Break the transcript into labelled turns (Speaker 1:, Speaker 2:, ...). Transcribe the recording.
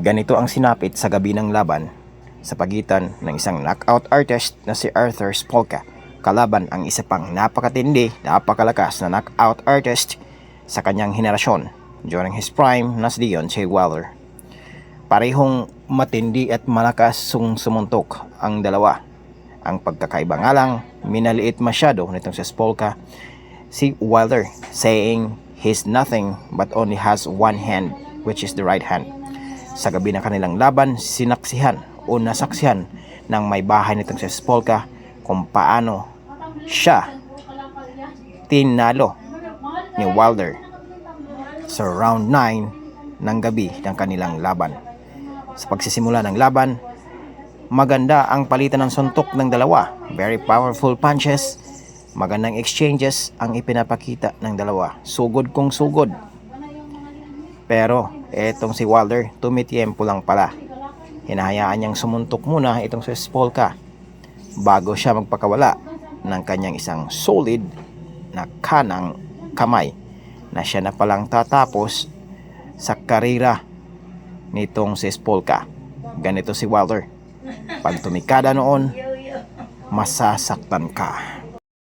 Speaker 1: Ganito ang sinapit sa gabi ng laban sa pagitan ng isang knockout artist na si Arthur Spolka kalaban ang isa pang napakatindi, napakalakas na knockout artist sa kanyang henerasyon during his prime na si Deontay Wilder. Parehong matindi at malakas sumuntok ang dalawa. Ang pagkakaiba nga lang, minaliit masyado nitong si Spolka si Wilder, saying he's nothing but only has one hand, which is the right hand. Sa gabi ng kanilang laban, sinaksihan o nasaksihan ng may bahay nitong si Spolka kung paano siya tinalo ni Wilder sa round 9 ng gabi ng kanilang laban. Sa pagsisimula ng laban, maganda ang palitan ng suntok ng dalawa. Very powerful punches, magandang exchanges ang ipinapakita ng dalawa. Sugod kung sugod. Pero etong si Wilder, tumitiempo lang pala. Hinahayaan niyang sumuntok muna itong si Spolka bago siya magpakawala ng kanyang isang solid na kanang kamay na siya na palang tatapos sa karera nitong si Spolka. Ganito si Wilder, pag tumikada noon, masasaktan ka.